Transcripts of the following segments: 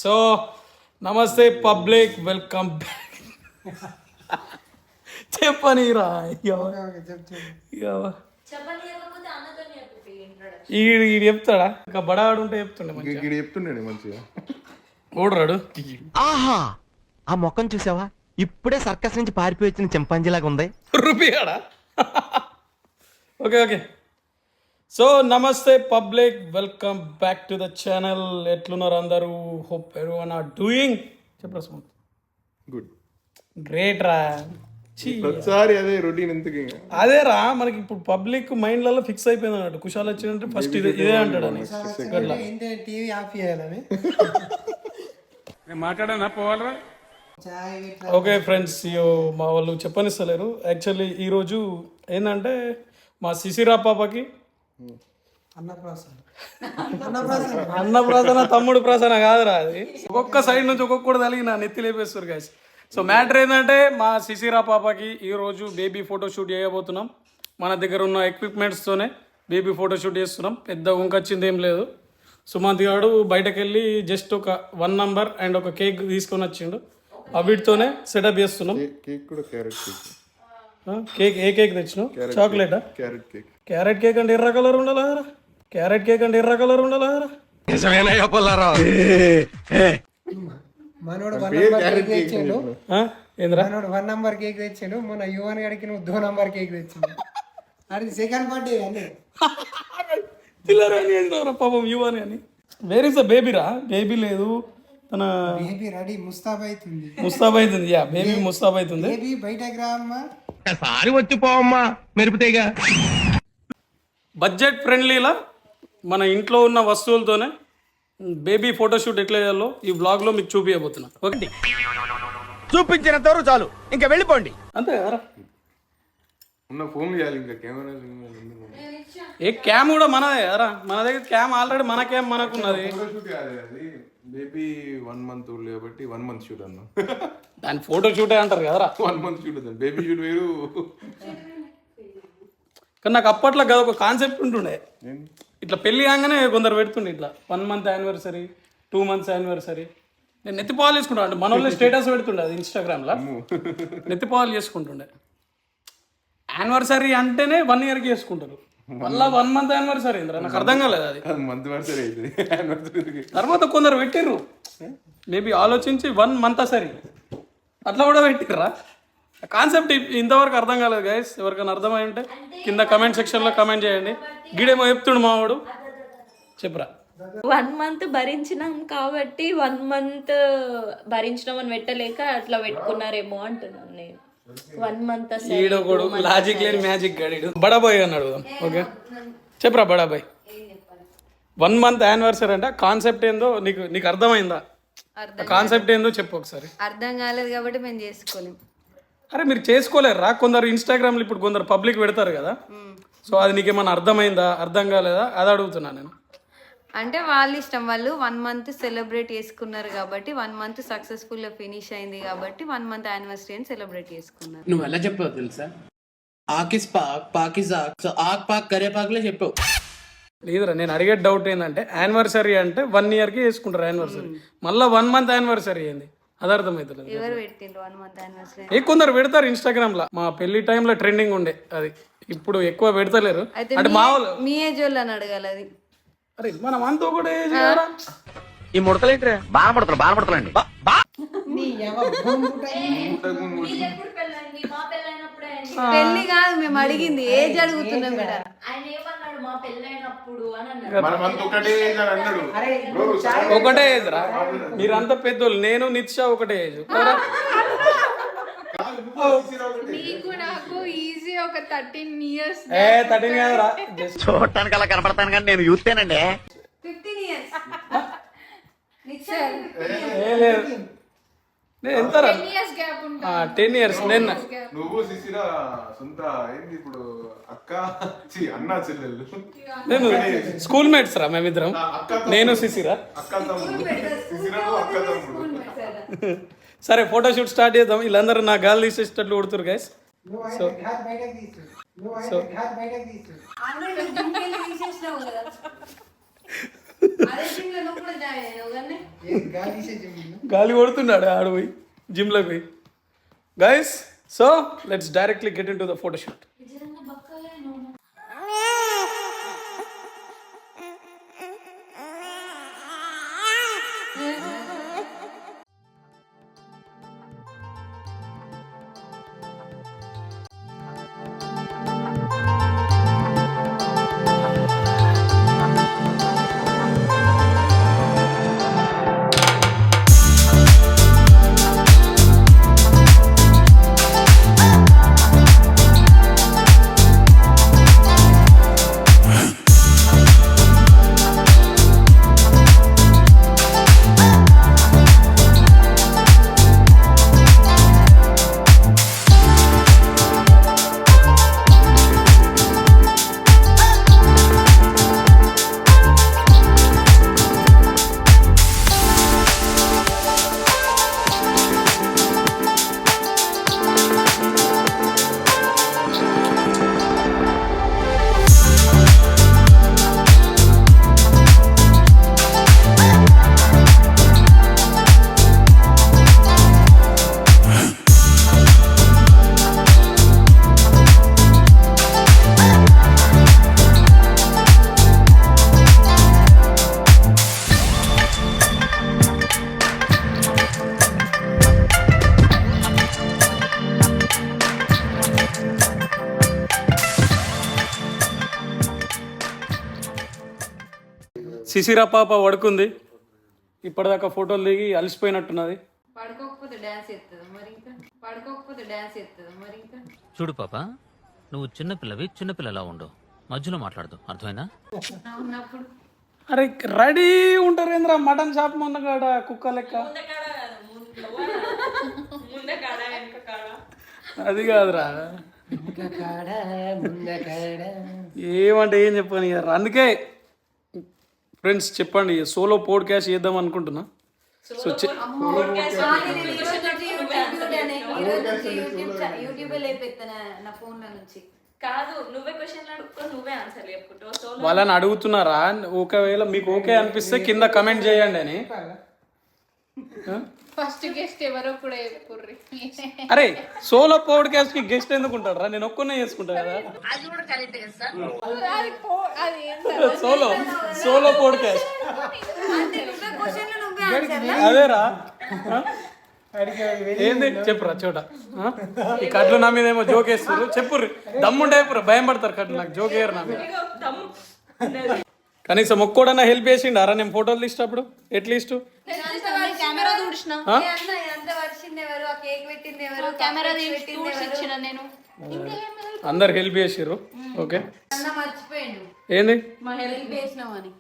So నమస్తే public, welcome back. చెప్పనిరా ఈ చెప్తాడా? ఇంకా బడాడు ఉంటే చెప్తుండే చెప్తుండే మంచిగా. ఓడరాడు. ఆహా, ఆ మొక్కను చూసావా? ఇప్పుడే సర్కస్ నుంచి పారిపోయి వచ్చిన చింపాంజీలాగా ఉంది. రూపాయడా? Okay okay. సో నమస్తే public, welcome back to the channel. ఎట్లున్నారు అందరూ? Hope everyone are doing. చెప్పరా స్మూత్. గుడ్, గ్రేట్ రా. ప్రతిసారి అదే రొటీన్ ఎందుకు? అదే రా, మనకి ఇప్పుడు పబ్లిక్ మైండ్లలో ఫిక్స్ అయిపోయింది అన్నట్టు. కుషాల్ వచ్చిందంటే ఫస్ట్ ఇదే అంటాడు అని. టీవీ ఆఫ్ చేయాలని మాట్లాడానా పోవాలరా? ఓకే ఫ్రెండ్స్, మా వాళ్ళు చెప్పనిస్తలేరు. యాక్చువల్లీ ఈరోజు ఏంటంటే మా శిశిరా పాపకి అన్నప్రాసన తమ్ముడు ప్రాసన కాదురా అది. ఒక్కొక్క సైడ్ నుంచి ఒక్కొక్కటి తలిగి నా నెత్తి లేపేస్తారు గాయస్. సో మ్యాటర్ ఏంటంటే మా శిశిరా పాపకి ఈరోజు బేబీ ఫోటోషూట్ చేయబోతున్నాం. మన దగ్గర ఉన్న ఎక్విప్మెంట్స్తోనే బేబీ ఫోటోషూట్ చేస్తున్నాం. పెద్ద ఉంకొచ్చింది ఏం లేదు. సుమంత్ గారు బయటకు వెళ్ళి జస్ట్ ఒక 1 నంబర్ అండ్ ఒక కేక్ తీసుకొని వచ్చిండు. వీటితోనే సెటప్ చేస్తున్నాం. కేక్ కూడా క్యారెట్ కేక్. కేక్ ఏ కేక్ తెచ్చినావు? చాక్లెటా? Carrot cake. క్యారెట్ కేక్ అంటే ఎర్ర కలర్ ఉండాలా? క్యారెట్ కేక్ అంటే ఎర్ర కలర్ ఉండాలా? మనోడు 1 నంబర్ కేక్ తెచ్చాడు. ఏంద్రా? మనోడు 1 నంబర్ కేక్ తెచ్చాడు. మొన్న యువన్ గడికి నువ్వు 2 నంబర్ కేక్ తెచ్చాడు. అది సెకండ్ బర్త్డే అన్నీ పాపం యువని అని. వేర్ ఇస్ ద బేబీ రా? బేబీ లేదు, తన బేబీ రెడీ ముస్తాబ్ అవుతుంది. ముస్తాబ్ అవుతుంది. యా, బేబీ ముస్తాబ్ అవుతుంది. బేబీ బయటకు రా అమ్మా. ఒకసారి వచ్చిపోవమ్మా, మెరుపుతేగా. బడ్జెట్ ఫ్రెండ్లీలా మన ఇంట్లో ఉన్న వస్తువులతోనే బేబీ ఫోటోషూట్ ఎట్లా చేయాలో ఈ బ్లాగ్లో మీకు చూపించబోతున్నా. ఓకే, చూపించినంత వరకు చాలు, ఇంకా వెళ్ళిపోండి. అంతే కదా? ఉన్న ఫోన్ చేయాలి, ఇంకా కెమెరా ఏ క్యామ్ కూడా మనదే కదరా. మన దగ్గర క్యామ్ ఆల్రెడీ మన క్యామ్ మనకున్నది. ఫోటోషూట్ కాదు అది, బేబీ 1 మంత్ ఓల్డ్ కాబట్టి 1 మంత్ షూట్ అన్నా. దాని ఫోటో షూటే అంటారు కదరా. 1 మంత్ షూట్ అన్న, బేబీ షూట్ వేరు. కానీ నాకు అప్పట్లో కదా ఒక కాన్సెప్ట్ ఉంటుండే. ఇట్లా పెళ్లి కాగానే కొందరు పెడుతుండే ఇట్లా 1 మంత్ యానివర్సరీ, 2 మంత్స్ యానివర్సరీ. నేను నెత్తిపాలు చేసుకుంటా అంటే మన వాళ్ళు స్టేటస్ పెడుతుండే అది ఇన్స్టాగ్రామ్లో. నెత్తిపాలు చేసుకుంటుండే. యానివర్సరీ అంటేనే 1 ఇయర్కి చేసుకుంటారు. మళ్ళీ 1 మంత్ యానివర్సరీ ఏంద్రా? నాకు అర్థం కాలేదు అది. మంత్ వర్సరీ అవుతుంది. తర్వాత కొందరు పెట్టిర్రు, మేబీ ఆలోచించి 1 మంత్ సరి అట్లా కూడా పెట్టిర్రా. కాన్సెప్ట్ ఇంతవరకు అర్థం కాలేదు గైస్. ఎవరికైనా అర్థమై ఉంటే కింద కమెంట్ సెక్షన్లో కమెంట్ చేయండి. గిడేమో చెప్తుండు మావాడు, చెప్పురా. 1 మంత్ భరించినాం కాబట్టి 1 మంత్ భరించినాం అని పెట్టలేక అట్లా పెట్టుకున్నారేమో అంటున్నాను నేను. 1 మంత్ ఈడొకడు లాజిక్ లేని మ్యాజిక్ గడిడు. బడాబాయ్ అన్నాడు. ఓకే చెప్పురా బడాబాయ్. 1 మంత్ యానివర్సరీ అంటే కాన్సెప్ట్ ఏందో నీకు అర్థమైందా? కాన్సెప్ట్ ఏందో చెప్పు ఒకసారి. అర్థం కాలేదు కాబట్టి మేము చేసుకోలేము. అరే మీరు చేసుకోలేరా? కొందరు ఇన్స్టాగ్రామ్లో ఇప్పుడు కొందరు పబ్లిక్ పెడతారు కదా. సో అది నీకేమన్నా అర్థమైందా, అర్థం కాలేదా, అది అడుగుతున్నా నేను. అంటే వాళ్ళ ఇష్టం, వాళ్ళు 1 మంత్ సెలబ్రేట్ చేసుకున్నారు కాబట్టి 1 మంత్ సక్సెస్ఫుల్ గా ఫినిష్ అయింది కాబట్టి 1 మంత్ యానివర్సరీ అని సెలబ్రేట్ చేసుకున్నారు. నువ్వు ఎలా చెప్పావు తెలుసా? ఆకిస్ పాక్ పాకిస్ ఆక్, సో ఆక్ పాక్ కరేపాకులే చెప్పావు. లేదురా, నేను అడిగే డౌట్ ఏంటంటే యానివర్సరీ అంటే 1 ఇయర్కి చేసుకుంటారు యానివర్సరీ, మళ్ళీ 1 మంత్ యానివర్సరీ ఏంది అది అర్థమవుతుంది. ఎవరు పెట్టిండ్రు 1 మంత్ యానివర్సరీ? కొందరు పెడతారు ఇన్స్టాగ్రామ్ లో. మా పెళ్లి టైంలో ట్రెండింగ్ ఉండే అది, ఇప్పుడు ఎక్కువ పెడతలేరు. అంటే మా వాళ్ళు మీ ఏజ్ వాళ్ళు అని అడగాలి అది. అరే మనం అంతా కూడా ఈ ముడతలేంటి? బాగా పెళ్లి కాదు మేము అడిగింది, ఏజ్ అడుగుతున్నాం మేడం. ఒకటే ఏజ్ రా, మీరంతా పెద్దోళ్ళు. నేను నిత్షా ఒకటే ఏజ్. నీకు నాకు ఈజీ ఒక 13 years. 13 కాదురా, చూడటానికి అలా కనపడతాను కానీ నేను యూతేనండి. 15 years. నేను ఎంత 10 years gap ఉంటుంది. 10 years. నేను నువ్వు శిశిరా సొంత ఏంది ఇప్పుడు అక్క అన్న చెల్లెళ్ళు. నేను స్కూల్ మేట్స్ రా మేమిద్దరం. నేను శిశిరా. సరే ఫోటోషూట్ స్టార్ట్ చేద్దాం. వీళ్ళందరూ నా గాలి తీసేటట్లు కొడుతురు గైస్. సో అదే gym లో నువ్వు కూడా జాయిన్ అయ్యావు కానీ గాలి తీసే జిమ్ గాలి కొడుతున్నాడు ఆడు పోయి జిమ్లో పోయి. Guys, so let's directly get into the photoshoot. Shishira పాప పడుకుంది. ఇప్పటిదాకా ఫోటోలు దిగి అలసిపోయినట్టున్నది. పడుకోకపోతే డాన్స్ చేస్తుంది మరి ఇంకా పడుకోకపోతే డాన్స్ చేస్తుంది మరి ఇంకా చూడు పాప, నువ్వు చిన్నపిల్లవి, చిన్నపిల్లలా ఉండు, మధ్యలో మాట్లాడదు, అర్థమైనా? ఉన్నప్పుడు అరే రెడీ ఉంటారు ఏంద్రా మటన్ షాప్ మొన్న కాడ కుక్క లెక్క. అది కాదురా, ఏమంటే ఏం చెప్పని. అందుకే ఫ్రెండ్స్ చెప్పండి, సోలో పోడ్కాస్ట్ చేద్దాం అనుకుంటున్నా. సో యూట్యూబ్ లేపెత్తాను నా ఫోన్ నుంచి. కాదు, నువ్వే క్వశ్చన్ అడుగుకో, నువ్వే ఆన్సర్ చెప్పుకుంటావు. వాళ్ళని అడుగుతున్నారా, ఒకవేళ మీకు ఓకే అనిపిస్తే కింద కమెంట్ చేయండి అని. ఫస్ట్ గెస్ట్ ఎవరో కూడా చెప్పుర్రి. అరే సోలో పోడ్కాస్ట్ కి గెస్ట్ ఎందుకు ఉంటాడు రా, నేను ఒక్కనే చేసుకుంటా కదా. సోలో పోడ్కాస్ట్ అదేరా. ఏంది చెప్పురా చోట. ఈ కట్లు నా మీద ఏమో జోక్ వేస్తారు, చెప్పుర్రి. దమ్ముంటే చెప్పురా, భయం పడతారు కట్లు, నాకు జోక్ వేయరు నా మీద. కనీసం ఒక్కోడన్నా హెల్ప్ చేసిండు అరా నేను ఫోటోలు తీసేటప్పుడు అట్లీస్ట్. కెమెరా చూసిన కెమెరా ఇచ్చిన నేను. అందరు హెల్ప్ చేసిర్రు. ఓకే మర్చిపోయాడు ఏంది హెల్ప్ చేసినామని.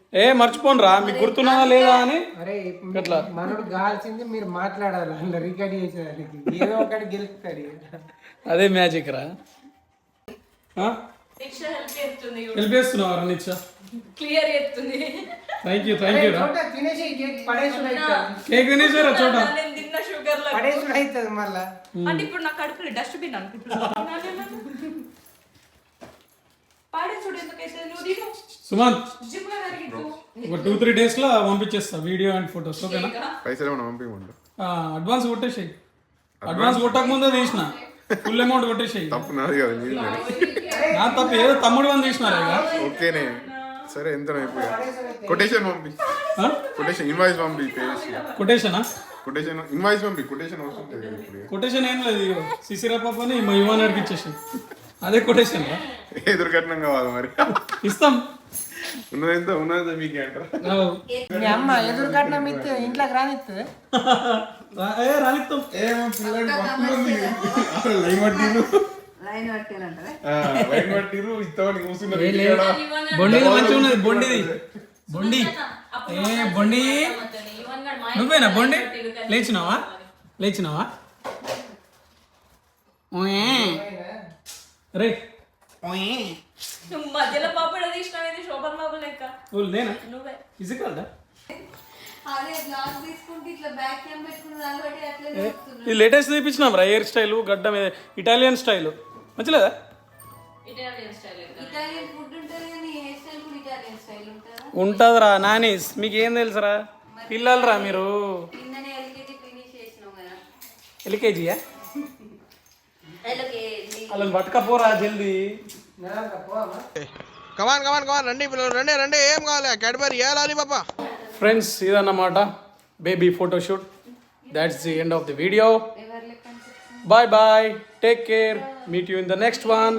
మర్చిపోను రా, మీకు గుర్తున్నదా లేదా అని. అరే మనోడు కావాల్సింది మీరు మాట్లాడాలి, అందులో రికార్డ్ చేసేదానికి ఏదో ఒకటి గెలుపుతాడు. అదే మ్యాజిక్ రా. హెల్ప్ చేస్తున్నావు నిచ్చ, క్లియర్ చెప్తుంది. థ్యాంక్ యూ రా. తినేసి కేక్ పడేసుడు అవుతుంది, కేక్ తినేసారా చోట, తిన్న షుగర్ పడేసుడు అవుతుంది మళ్ళా. అంటే ఇప్పుడు నా కడుపులో డస్ట్బిన్ అనుకుంటున్నా. పాడేసుడు ఎందుకైతే నువ్వు తిను. సుమంత్ జిమ్ లో జరిగింది ఒక 2-3 days లో పంపించేస్తా వీడియో అండ్ ఫొటోస్. ఓకేనా? పైసలు ఏమన్నా పంపించమంట. అడ్వాన్స్ కొట్టేసాయి. అడ్వాన్స్ కొట్టక ముందే తీసిన, ఫుల్ అమౌంట్ కొట్టేసాయి. తప్పు నాది కదా, నీది. నా తప్ప ఏదో తమ్ముడు అని తీసినారు ఇక. ఓకేనే, సరే ఎంత అయిపోయా. కొటేషన్ పంపి, కొటేషన్ ఇన్వాయిస్ పంపి, కొటేషనా? కొటేషన్ ఇన్వాయిస్ పంపి. కొటేషన్ అవసరం లేదు ఇప్పుడు. కొటేషన్ ఏం లేదు, సిసిరా పాపని మా యువన్ అడిగి ఇచ్చేసి అదే కొటేషన్ రా. ఎదురుకట్నం కావాలి మరి, ఇస్తాం. ఉన్నదంతా మీకే అంటారా? మీ అమ్మ ఎదురు కట్నం ఇస్తే ఇంట్లోకి రానిస్తుంది. రానిస్తాం. లైన్ పట్టిరు ఇస్తామని కూర్చున్నారు. బొండిది మంచిగా ఉన్నది, బొండిది బొండి. బొండి నువ్వేనా బొండి? లేచినావా? రే నువ్వు మధ్యలో పాపడ తీసినావు, శోభన్ బాబు లెక్క. నేనా? నువ్వే. ఫిజికల్ అదే బ్లాగ్ తీసుకుంటే ఇట్లా బ్యాక్ క్యామ్ పెట్టుకుని దాన్ని అట్లనే ఇది లేటెస్ట్ తీపించినాం రా, హెయిర్ స్టైల్ గడ్డ మీద ఇటాలియన్ స్టైల్ మంచిలేదా? Italian style. ఇటాలియన్ ఫుడ్ ఉంటుంది కానీ హెయిర్ స్టైల్ కూడా ఇటాలియన్ స్టైల్ ఉంటుందా? ఉంటుందిరా నానీస్ మీకు ఏం తెలుసురా పిల్లలరా మీరు నిన్ననే ఎల్కేజీ ఫినిష్ చేసినావు కదా. ఎల్కేజీయా వాళ్ళని పట్టుకపోరా జల్దీ కమాన్ కమాన్ కమాన్ రండి పిల్లలు రండి రండి ఏం కావాలి క్యాడ్బరీ ఏ లాలీపాప ఫ్రెండ్స్ ఇదన్నమాట baby photoshoot that's the end of the video bye bye take care meet you in the next one